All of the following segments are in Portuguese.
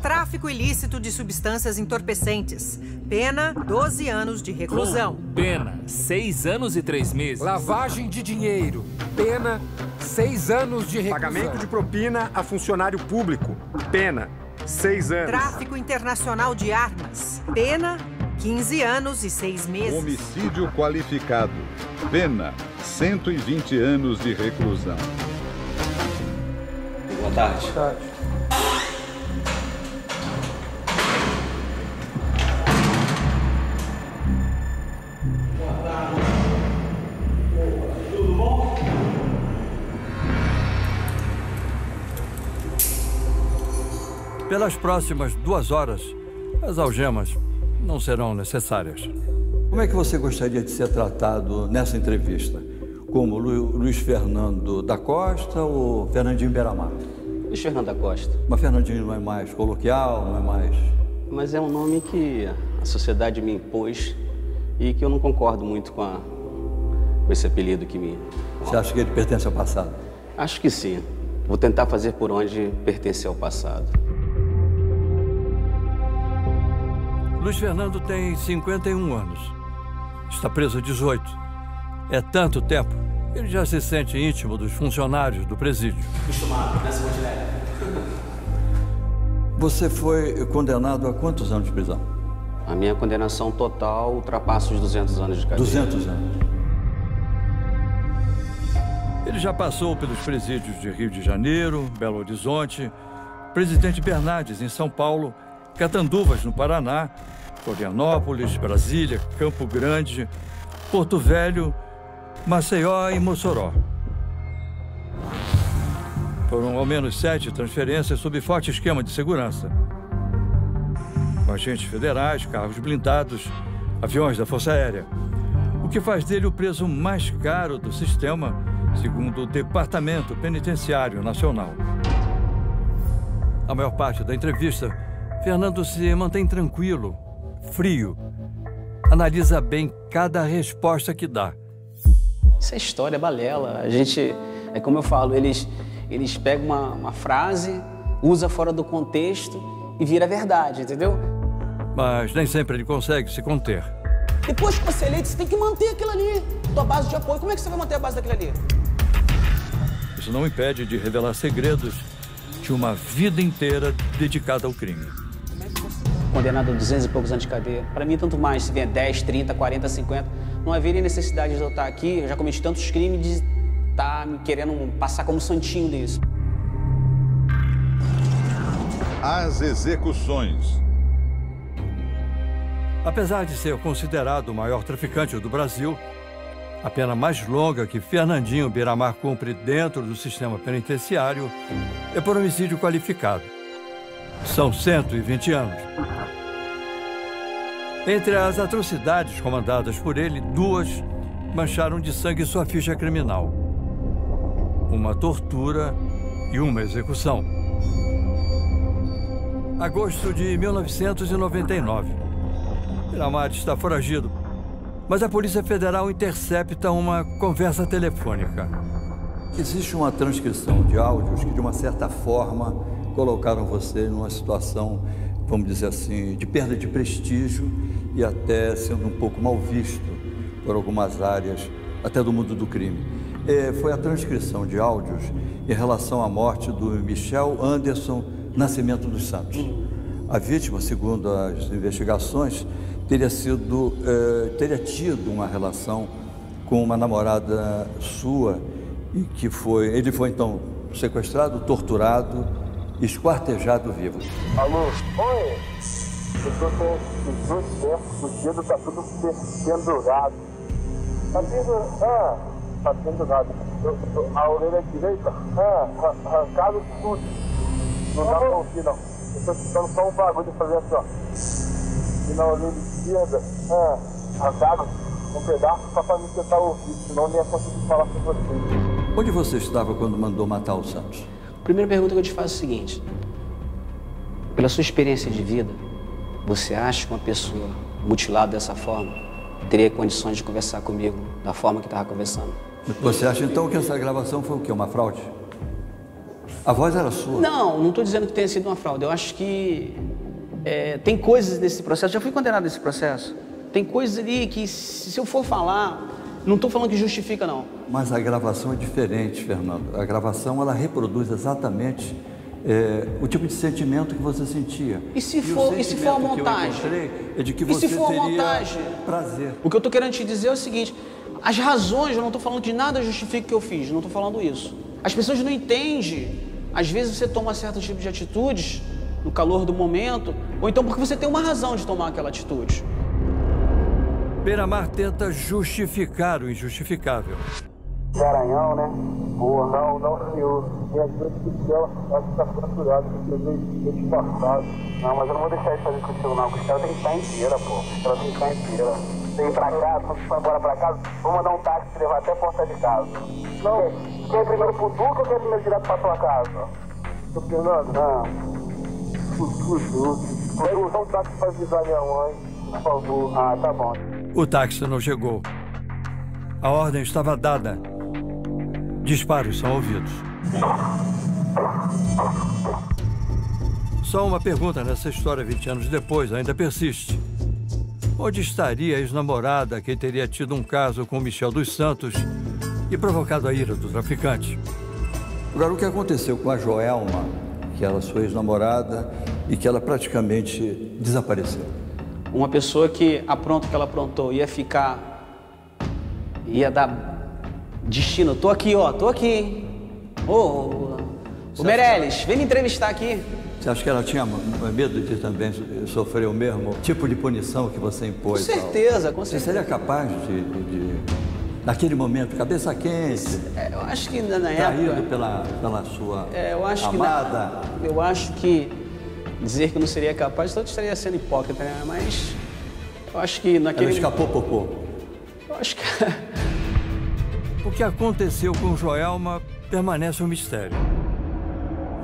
Tráfico ilícito de substâncias entorpecentes. Pena, 12 anos de reclusão. Pena, 6 anos e 3 meses. Lavagem de dinheiro. Pena, 6 anos de reclusão. Pagamento de propina a funcionário público. Pena, 6 anos. Tráfico internacional de armas. Pena, 15 anos e 6 meses. Homicídio qualificado. Pena, 120 anos de reclusão. Boa tarde. Boa tarde. Tudo bom? Pelas próximas 2 horas, as algemas não serão necessárias. Como é que você gostaria de ser tratado nessa entrevista? Como Luiz Fernando da Costa ou Fernandinho Beiramar? Luiz Fernando da Costa. Mas Fernandinho não é mais coloquial, não é mais... Mas é um nome que a sociedade me impôs e que eu não concordo muito com esse apelido que me... Você acha que ele pertence ao passado? Acho que sim. Vou tentar fazer por onde pertencer ao passado. Luiz Fernando tem 51 anos. Está preso há 18. É tanto tempo que ele já se sente íntimo dos funcionários do presídio. Acostumado, nessa continente. Você foi condenado a quantos anos de prisão? A minha condenação total ultrapassa os 200 anos de cadeia. 200 anos. Ele já passou pelos presídios de Rio de Janeiro, Belo Horizonte, Presidente Bernardes, em São Paulo, Catanduvas, no Paraná, Florianópolis, Brasília, Campo Grande, Porto Velho, Maceió e Mossoró. Foram ao menos 7 transferências sob forte esquema de segurança. Com agentes federais, carros blindados, aviões da Força Aérea. O que faz dele o preso mais caro do sistema, segundo o Departamento Penitenciário Nacional. A maior parte da entrevista, Fernando se mantém tranquilo, frio. Analisa bem cada resposta que dá. Isso é história, balela. A gente, é como eu falo, eles pegam uma frase, usa fora do contexto e vira verdade, entendeu? Mas nem sempre ele consegue se conter. Depois que você é eleito, você tem que manter aquilo ali. Tua base de apoio, como é que você vai manter a base daquilo ali? Isso não impede de revelar segredos de uma vida inteira dedicada ao crime. Condenado a 200 e poucos anos de cadeia. Para mim, tanto mais, se vier 10, 30, 40, 50, não haveria necessidade de eu estar aqui. Eu já cometi tantos crimes de estar me querendo passar como santinho disso. As execuções. Apesar de ser considerado o maior traficante do Brasil, a pena mais longa que Fernandinho Beiramar cumpre dentro do sistema penitenciário é por homicídio qualificado. São 120 anos. Entre as atrocidades comandadas por ele, 2 mancharam de sangue sua ficha criminal. Uma tortura e uma execução. Agosto de 1999. Beiramar está foragido, mas a Polícia Federal intercepta uma conversa telefônica. Existe uma transcrição de áudios que, de uma certa forma, colocaram você numa situação, vamos dizer assim, de perda de prestígio e até sendo um pouco mal visto por algumas áreas, até do mundo do crime. Foi a transcrição de áudios em relação à morte do Michel Anderson Nascimento dos Santos. A vítima, segundo as investigações, teria tido uma relação com uma namorada sua e que ele foi então sequestrado, torturado, esquartejado vivo. Alô? Oi? Eu tô com os 2 tempos, o dedo tá tudo pendurado. Tá pendurado? Tá pendurado. A orelha direita, arrancado tudo. Não dá pra ouvir, não. Eu tô escutando só um bagulho de fazer assim, ó. E na orelha esquerda, arrancado um pedaço só pra mim tentar ouvir, senão eu nem ia conseguir falar com vocês. Onde você estava quando mandou matar o Santos? A primeira pergunta que eu te faço é o seguinte. Pela sua experiência de vida, você acha que uma pessoa mutilada dessa forma teria condições de conversar comigo da forma que estava conversando? Você acha então que essa gravação foi o quê? Uma fraude? A voz era sua? Não estou dizendo que tenha sido uma fraude. Eu acho que tem coisas nesse processo, já fui condenado nesse processo. Tem coisas ali que, se eu for falar, não estou falando que justifica, não. Mas a gravação é diferente, Fernando. A gravação, ela reproduz exatamente o tipo de sentimento que você sentia. E se for a montagem? É de que você teria prazer. O que eu estou querendo te dizer é o seguinte: as razões, eu não estou falando de nada justifica o que eu fiz, não estou falando isso. As pessoas não entendem. Às vezes você toma certo tipo de atitudes no calor do momento, ou então porque você tem uma razão de tomar aquela atitude. Beiramar tenta justificar o injustificável. Garanhão, né? Boa, não, senhor. E às vezes que ela acho que está fraturado, que eu vejo disfarçado. Não, mas eu não vou deixar ele fazer isso contigo, não. Porque ela tem que estar inteira, pô. Ela tem que estar inteira. Vem pra cá, quando você for embora pra casa, vou mandar um táxi te levar até a porta de casa. Não, quer ir primeiro pro Duque ou quer ir primeiro direto pra tua casa? Tô Fernando? Não. Pro Duque. Quero usar um táxi pra avisar minha mãe, por favor. Ah, tá bom. O táxi não chegou. A ordem estava dada. Disparos são ouvidos. Só uma pergunta nessa história 20 anos depois ainda persiste. Onde estaria a ex-namorada que teria tido um caso com Michel dos Santos e provocado a ira do traficante? Agora, o que aconteceu com a Joelma, que era sua ex-namorada, e que ela praticamente desapareceu? Uma pessoa que apronta o que ela aprontou ia dar destino. Tô aqui, tô aqui. Ô Meirelles, vem me entrevistar aqui. Você acha que ela tinha medo de também sofrer o mesmo tipo de punição que você impôs? Com certeza, com certeza. Você seria capaz de naquele momento, cabeça quente? Eu acho que na época... pela sua eu amada? Eu acho que dizer que eu não seria capaz, então eu estaria sendo hipócrita, né? Mas eu acho que naquele... Ela escapou por pouco? Eu acho que... O que aconteceu com Joelma permanece um mistério.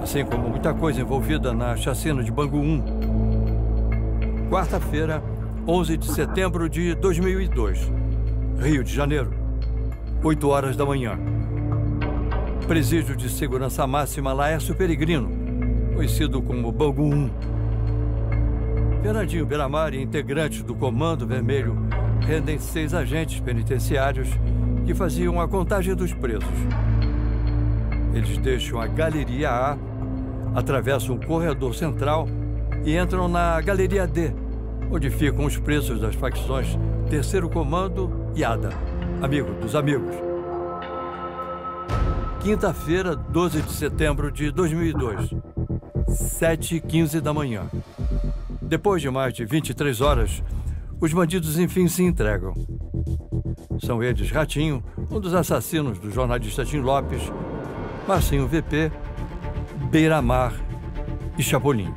Assim como muita coisa envolvida na chacina de Bangu 1. Quarta-feira, 11 de setembro de 2002. Rio de Janeiro. 8 horas da manhã. Presídio de Segurança Máxima Laércio Peregrino, conhecido como Bangu 1. Fernandinho Beiramar e integrantes do Comando Vermelho rendem 6 agentes penitenciários que faziam a contagem dos presos. Eles deixam a Galeria A, atravessam o corredor central e entram na Galeria D, onde ficam os presos das facções Terceiro Comando e ADA, amigo dos amigos. Quinta-feira, 12 de setembro de 2002, 7h15 da manhã. Depois de mais de 23 horas, os bandidos enfim se entregam. São eles Ratinho, um dos assassinos do jornalista Tim Lopes, Marcinho VP, Beiramar e Chapolin.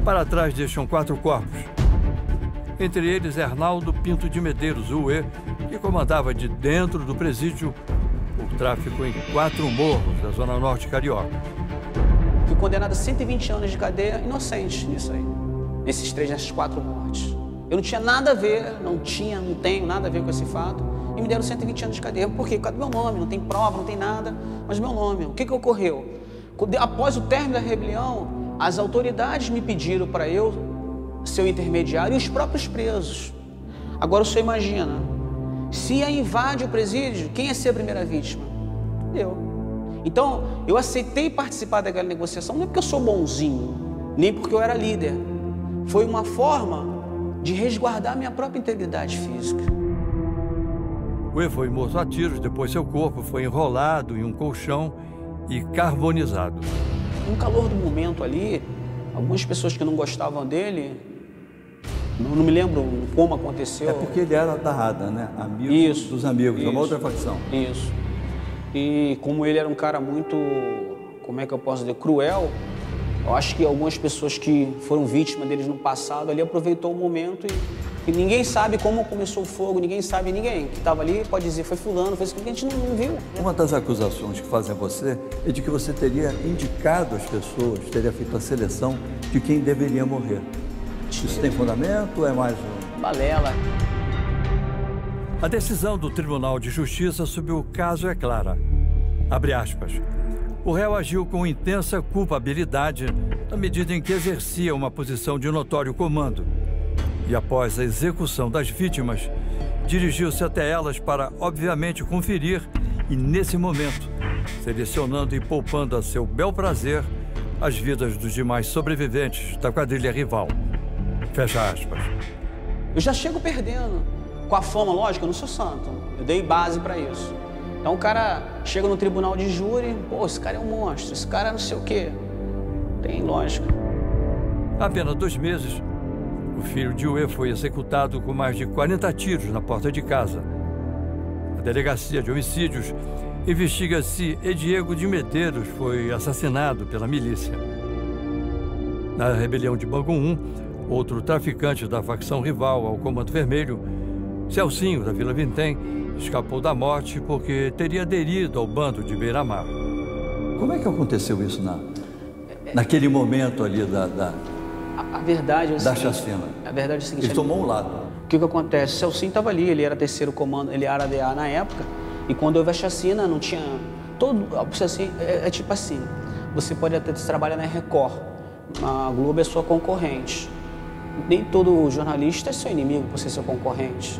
Para trás deixam 4 corpos. Entre eles, Arnaldo Pinto de Medeiros, UE, que comandava de dentro do presídio o tráfico em 4 morros da Zona Norte Carioca. Fui condenado a 120 anos de cadeia inocente nisso aí. Nessas 4 mortes. Eu não tinha nada a ver, não tenho nada a ver com esse fato. E me deram 120 anos de cadeia. Por quê? Por causa do meu nome, não tem prova, não tem nada, mas meu nome. O que ocorreu? Após o término da rebelião, as autoridades me pediram para eu ser o intermediário e os próprios presos. Agora o senhor imagina, se invade o presídio, quem ia ser a primeira vítima? Eu. Então, eu aceitei participar daquela negociação, não é porque eu sou bonzinho, nem porque eu era líder. Foi uma forma de resguardar minha própria integridade física. O E foi morto a tiros, depois seu corpo foi enrolado em um colchão e carbonizado. No calor do momento ali, algumas pessoas que não gostavam dele, não me lembro como aconteceu. É porque ele era da ADA, né? Amigo dos amigos, uma outra facção. Isso. E como ele era um cara muito, como é que eu posso dizer, cruel, eu acho que algumas pessoas que foram vítimas deles no passado ali aproveitou o momento e ninguém sabe como começou o fogo, ninguém que estava ali pode dizer foi fulano, foi isso que a gente não viu. Uma das acusações que fazem a você é de que você teria indicado as pessoas, teria feito a seleção de quem deveria morrer. Isso tem fundamento ou é mais um... balela? A decisão do Tribunal de Justiça sobre o caso é clara. Abre aspas. O réu agiu com intensa culpabilidade na medida em que exercia uma posição de notório comando. E após a execução das vítimas, dirigiu-se até elas para, obviamente, conferir e, nesse momento, selecionando e poupando a seu bel prazer as vidas dos demais sobreviventes da quadrilha rival. Fecha aspas. Eu já chego perdendo. Com a fama, lógico, eu não sou santo. Eu dei base para isso. Então o cara chega no tribunal de júri, pô, esse cara é um monstro, esse cara não sei o quê. Tem lógica. Há apenas 2 meses, o filho de Uê foi executado com mais de 40 tiros na porta de casa. A Delegacia de Homicídios investiga se Diego de Medeiros foi assassinado pela milícia. Na rebelião de Bangu 1, outro traficante da facção rival ao Comando Vermelho, Celcinho, da Vila Vintém, escapou da morte porque teria aderido ao bando de Beira-Mar. Como é que aconteceu isso naquele momento ali A verdade é o seguinte, chacina? A verdade é o seguinte. Ele tomou um lado. O que acontece? O Celcinho estava ali, ele era 3º comando, ele era ADA na época, e quando houve a chacina, não tinha... Assim, é tipo assim, você pode até trabalhar na Record, a Globo é sua concorrente. Nem todo jornalista é seu inimigo por ser seu concorrente.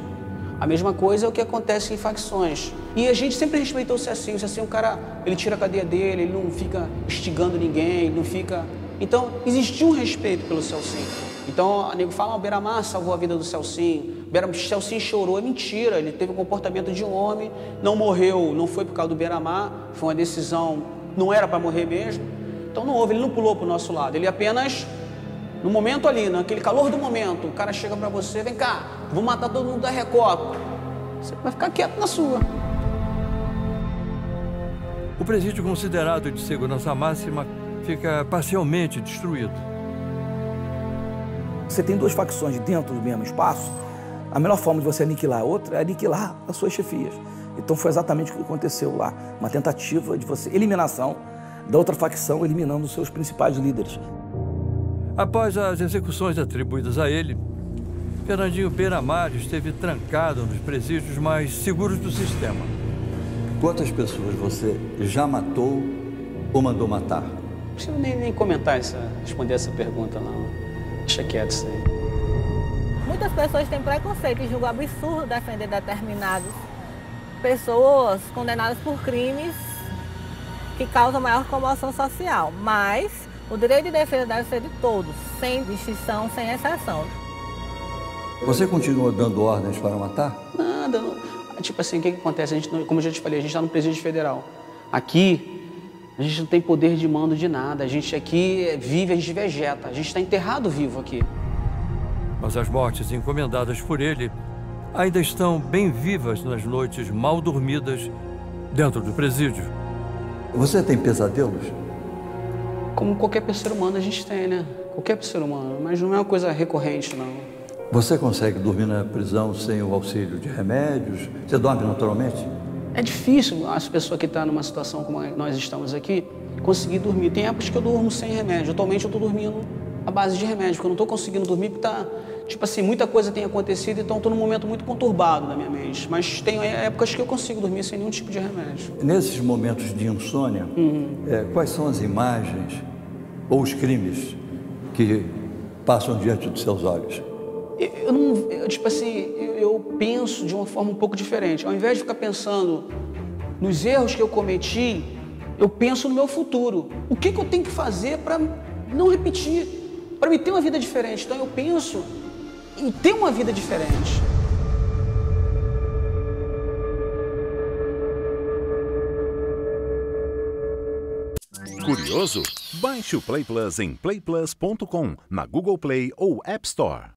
A mesma coisa é o que acontece em facções. E a gente sempre respeitou o Celcinho. O Celcinho, o cara, ele tira a cadeia dele, ele não fica instigando ninguém, ele não fica... Então, existia um respeito pelo Celcinho. Então, a nego fala, o Beira-Mar salvou a vida do Celcinho. O Celcinho chorou, é mentira. Ele teve o comportamento de um homem, não morreu, não foi por causa do Beira-Mar, foi uma decisão, não era para morrer mesmo. Então não houve, ele não pulou para o nosso lado, ele apenas... No momento ali, naquele calor do momento, o cara chega pra você, vem cá, vou matar todo mundo da Record. Você vai ficar quieto na sua. O presídio considerado de segurança máxima fica parcialmente destruído. Você tem 2 facções dentro do mesmo espaço, a melhor forma de você aniquilar a outra é aniquilar as suas chefias. Então foi exatamente o que aconteceu lá, uma tentativa de você, eliminação da outra facção, eliminando os seus principais líderes. Após as execuções atribuídas a ele, Fernandinho Beira-Mar esteve trancado nos presídios mais seguros do sistema. Quantas pessoas você já matou ou mandou matar? Não preciso nem comentar responder essa pergunta, não. Deixa quieto isso aí. Muitas pessoas têm preconceito e julgam absurdo defender determinadas pessoas condenadas por crimes que causam maior comoção social, mas o direito de defesa deve ser de todos, sem distinção, sem exceção. Você continua dando ordens para matar? Nada. Tipo assim, o que acontece? A gente, como eu já te falei, a gente está no presídio federal. Aqui, a gente não tem poder de mando de nada. A gente aqui vive, a gente vegeta. A gente está enterrado vivo aqui. Mas as mortes encomendadas por ele ainda estão bem vivas nas noites mal dormidas dentro do presídio. Você tem pesadelos? Como qualquer ser humano a gente tem, né? Qualquer ser humano, mas não é uma coisa recorrente, não. Você consegue dormir na prisão sem o auxílio de remédios? Você dorme naturalmente? É difícil as pessoas que estão numa situação como nós estamos aqui conseguir dormir. Tem épocas que eu durmo sem remédio. Atualmente eu estou dormindo à base de remédio, porque eu não estou conseguindo dormir porque tá, tipo assim, muita coisa tem acontecido, então estou num momento muito conturbado na minha mente. Mas tem épocas que eu consigo dormir sem nenhum tipo de remédio. Nesses momentos de insônia, quais são as imagens ou os crimes que passam diante dos seus olhos? Eu penso de uma forma um pouco diferente. Ao invés de ficar pensando nos erros que eu cometi, eu penso no meu futuro. O que eu tenho que fazer para não repetir, para me ter uma vida diferente? Então eu penso em ter uma vida diferente. Curioso? Baixe o Play Plus em playplus.com, na Google Play ou App Store.